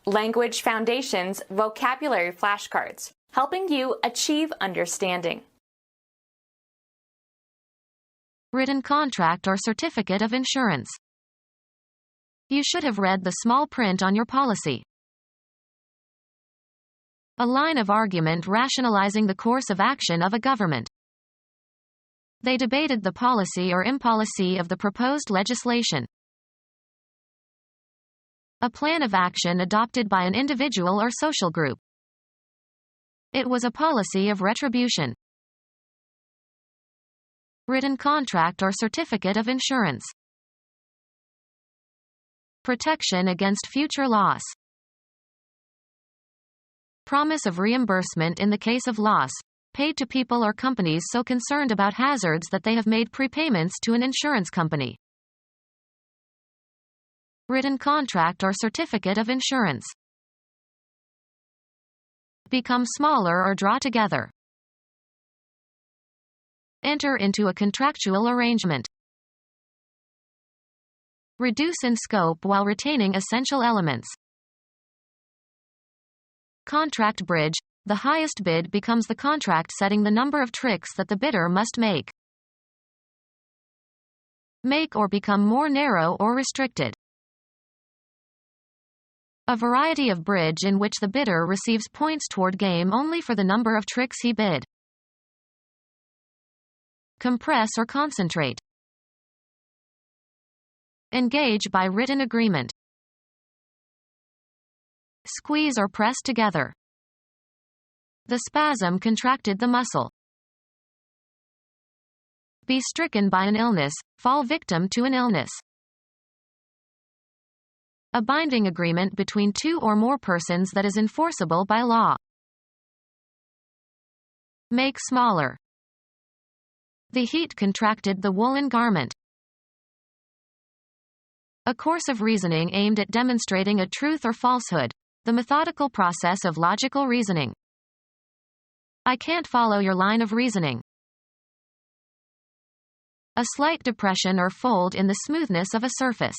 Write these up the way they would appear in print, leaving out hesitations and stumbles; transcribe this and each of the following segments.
Language Foundations Vocabulary Flashcards, helping you achieve understanding. Written contract or certificate of insurance. You should have read the small print on your policy. A line of argument rationalizing the course of action of a government. They debated the policy or impolicy of the proposed legislation. A plan of action adopted by an individual or social group. It was a policy of retribution. Written contract or certificate of insurance. Protection against future loss. Promise of reimbursement in the case of loss, paid to people or companies so concerned about hazards that they have made prepayments to an insurance company. Written contract or certificate of insurance. Become smaller or draw together. Enter into a contractual arrangement. Reduce in scope while retaining essential elements. Contract bridge. The highest bid becomes the contract setting the number of tricks that the bidder must make. Make or become more narrow or restricted. A variety of bridge in which the bidder receives points toward game only for the number of tricks he bid. Compress or concentrate. Engage by written agreement. Squeeze or press together. The spasm contracted the muscle. Be stricken by an illness, fall victim to an illness. A binding agreement between two or more persons that is enforceable by law. Make smaller. The heat contracted the woolen garment. A course of reasoning aimed at demonstrating a truth or falsehood. The methodical process of logical reasoning. I can't follow your line of reasoning. A slight depression or fold in the smoothness of a surface.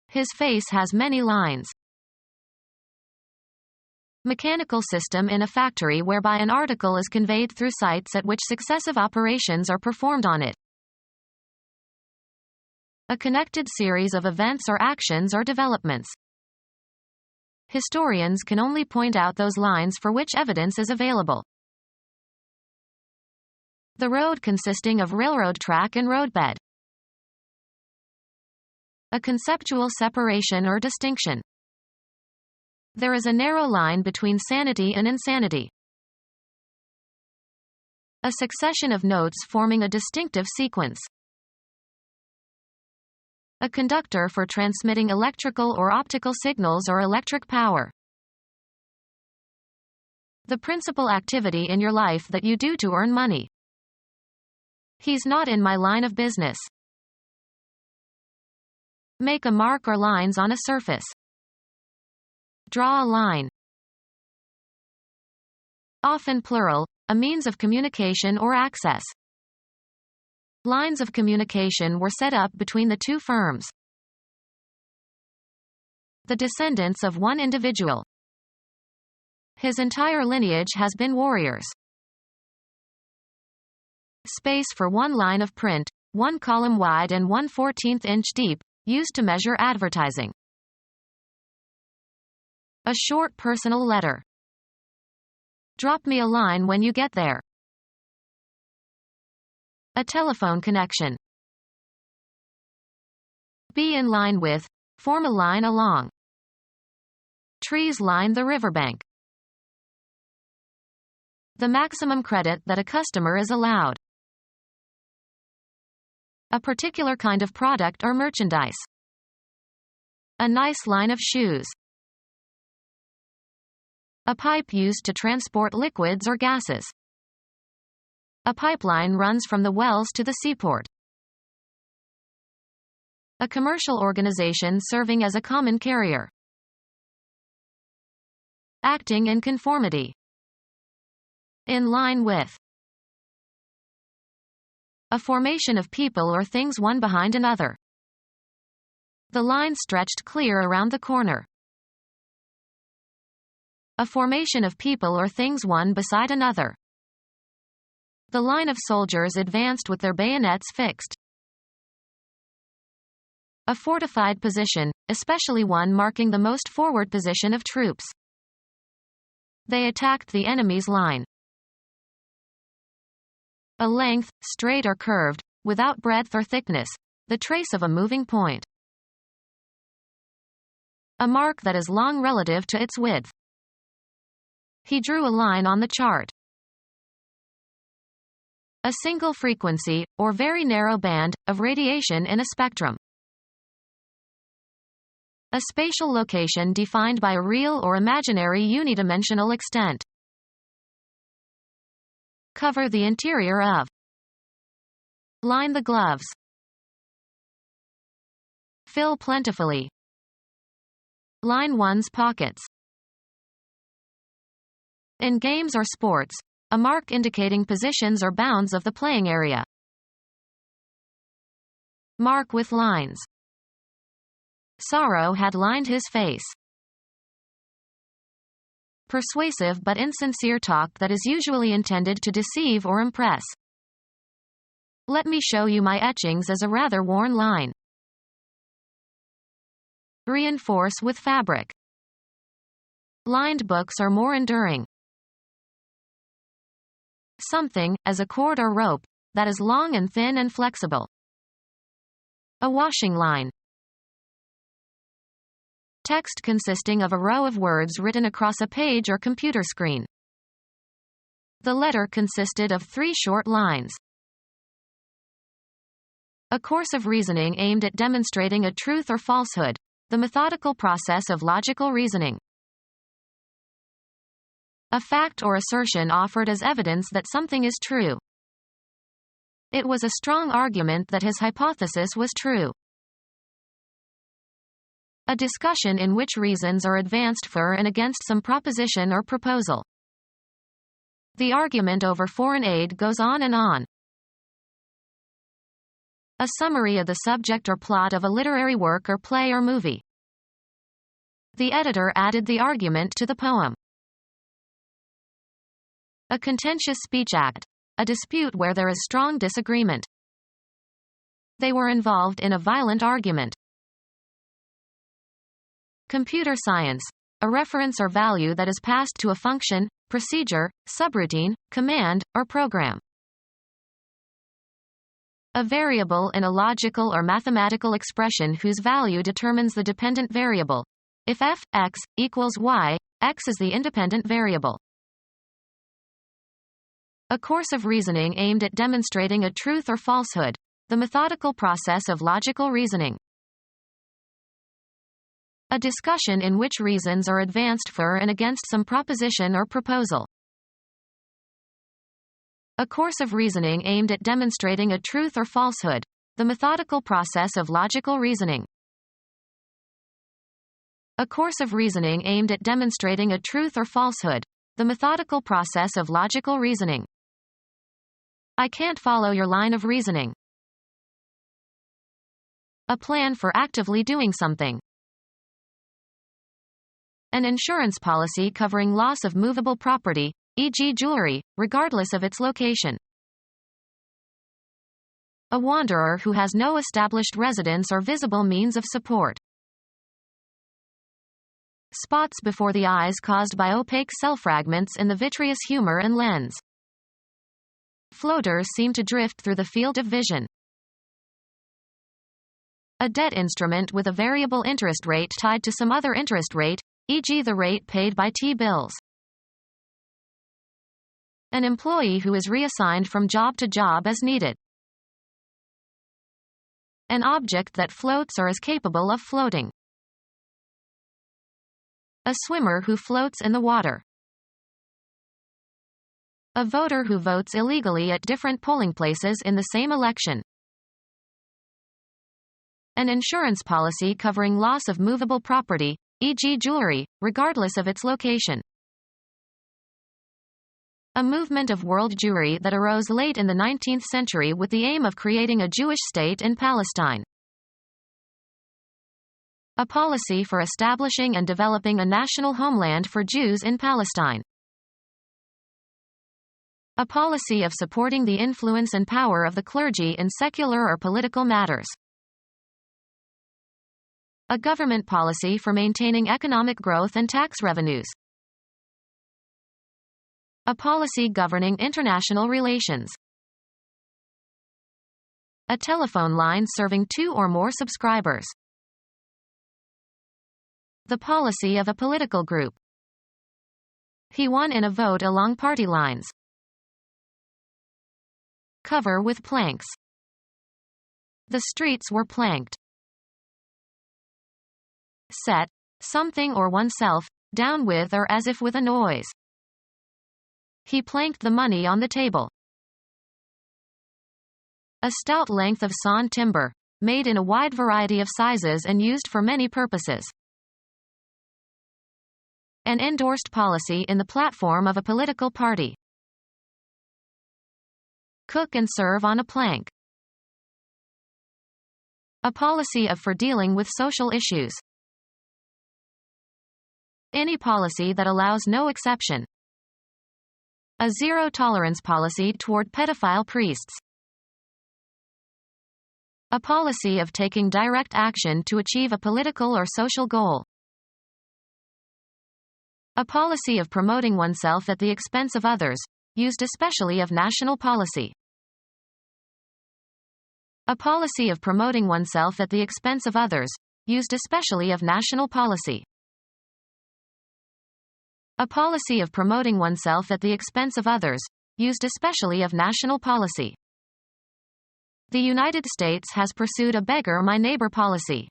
His face has many lines. Mechanical system in a factory whereby an article is conveyed through sites at which successive operations are performed on it. A connected series of events or actions or developments. Historians can only point out those lines for which evidence is available. The road consisting of railroad track and roadbed. A conceptual separation or distinction. There is a narrow line between sanity and insanity. A succession of notes forming a distinctive sequence. A conductor for transmitting electrical or optical signals or electric power. The principal activity in your life that you do to earn money. He's not in my line of business. Make a mark or lines on a surface. Draw a line. Often plural, a means of communication or access. Lines of communication were set up between the two firms. The descendants of one individual. His entire lineage has been warriors. Space for one line of print, 1 column wide and 1/14 inch deep, used to measure advertising. A short personal letter. Drop me a line when you get there. A telephone connection. Be in line with, form a line along. Trees line the riverbank. The maximum credit that a customer is allowed. A particular kind of product or merchandise. A nice line of shoes. A pipe used to transport liquids or gases. A pipeline runs from the wells to the seaport. A commercial organization serving as a common carrier. Acting in conformity. In line with. A formation of people or things one behind another. The line stretched clear around the corner. A formation of people or things one beside another. The line of soldiers advanced with their bayonets fixed. A fortified position, especially one marking the most forward position of troops. They attacked the enemy's line. A length, straight or curved, without breadth or thickness, the trace of a moving point. A mark that is long relative to its width. He drew a line on the chart. A single frequency, or very narrow band, of radiation in a spectrum. A spatial location defined by a real or imaginary unidimensional extent. Cover the interior of. Line the gloves. Fill plentifully. Line one's pockets. In games or sports, a mark indicating positions or bounds of the playing area. Mark with lines. Sorrow had lined his face. Persuasive but insincere talk that is usually intended to deceive or impress. Let me show you my etchings as a rather worn line. Reinforce with fabric. Lined books are more enduring. Something, as a cord or rope, that is long and thin and flexible. A washing line. Text consisting of a row of words written across a page or computer screen. The letter consisted of 3 short lines. A course of reasoning aimed at demonstrating a truth or falsehood, the methodical process of logical reasoning. A fact or assertion offered as evidence that something is true. It was a strong argument that his hypothesis was true. A discussion in which reasons are advanced for and against some proposition or proposal. The argument over foreign aid goes on and on. A summary of the subject or plot of a literary work or play or movie. The editor added the argument to the poem. A contentious speech act. A dispute where there is strong disagreement. They were involved in a violent argument. Computer science. A reference or value that is passed to a function, procedure, subroutine, command, or program. A variable in a logical or mathematical expression whose value determines the dependent variable. If f, x, equals y, x is the independent variable. A course of reasoning aimed at demonstrating a truth or falsehood, the methodical process of logical reasoning. A discussion in which reasons are advanced for and against some proposition or proposal. A course of reasoning aimed at demonstrating a truth or falsehood, the methodical process of logical reasoning. A course of reasoning aimed at demonstrating a truth or falsehood, the methodical process of logical reasoning. I can't follow your line of reasoning. A plan for actively doing something. An insurance policy covering loss of movable property, e.g. jewelry, regardless of its location. A wanderer who has no established residence or visible means of support. Spots before the eyes caused by opaque cell fragments in the vitreous humor and lens. Floaters seem to drift through the field of vision. A debt instrument with a variable interest rate tied to some other interest rate, e.g. the rate paid by T-bills. An employee who is reassigned from job to job as needed. An object that floats or is capable of floating. A swimmer who floats in the water. A voter who votes illegally at different polling places in the same election. An insurance policy covering loss of movable property, e.g. jewelry, regardless of its location. A movement of world Jewry that arose late in the 19th century with the aim of creating a Jewish state in Palestine. A policy for establishing and developing a national homeland for Jews in Palestine. A policy of supporting the influence and power of the clergy in secular or political matters. A government policy for maintaining economic growth and tax revenues. A policy governing international relations. A telephone line serving 2 or more subscribers. The policy of a political group. He won in a vote along party lines. Cover with planks. The streets were planked. Set something or oneself down with or as if with a noise. He planked the money on the table. A stout length of sawn timber, made in a wide variety of sizes and used for many purposes. An endorsed policy in the platform of a political party. Cook and serve on a plank. A policy for dealing with social issues. Any policy that allows no exception. A zero-tolerance policy toward pedophile priests. A policy of taking direct action to achieve a political or social goal. A policy of promoting oneself at the expense of others, used especially of national policy. A policy of promoting oneself at the expense of others, used especially of national policy. A policy of promoting oneself at the expense of others, used especially of national policy. The United States has pursued a beggar-my-neighbor policy.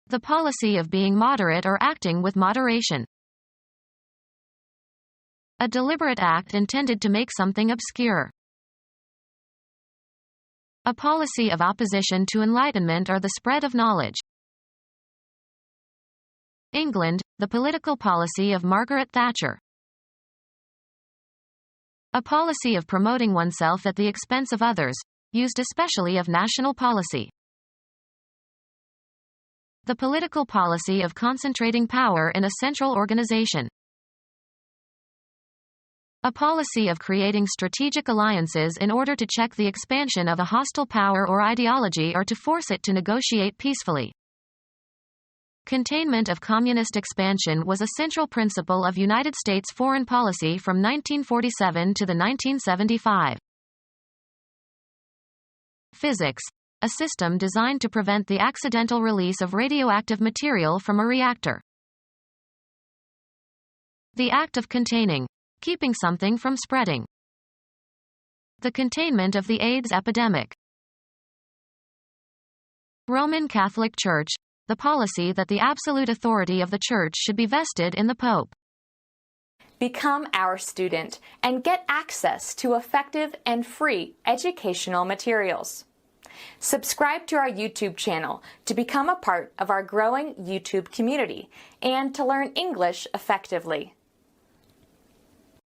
The policy of being moderate or acting with moderation. A deliberate act intended to make something obscure. A policy of opposition to enlightenment or the spread of knowledge. England, the political policy of Margaret Thatcher. A policy of promoting oneself at the expense of others, used especially of national policy. The political policy of concentrating power in a central organization. A policy of creating strategic alliances in order to check the expansion of a hostile power or ideology or to force it to negotiate peacefully. Containment of communist expansion was a central principle of United States foreign policy from 1947 to the 1975. Physics. A system designed to prevent the accidental release of radioactive material from a reactor. The act of containing. Keeping something from spreading. The containment of the AIDS epidemic. Roman Catholic Church. The policy that the absolute authority of the Church should be vested in the Pope. Become our student and get access to effective and free educational materials. Subscribe to our YouTube channel to become a part of our growing YouTube community and to learn English effectively.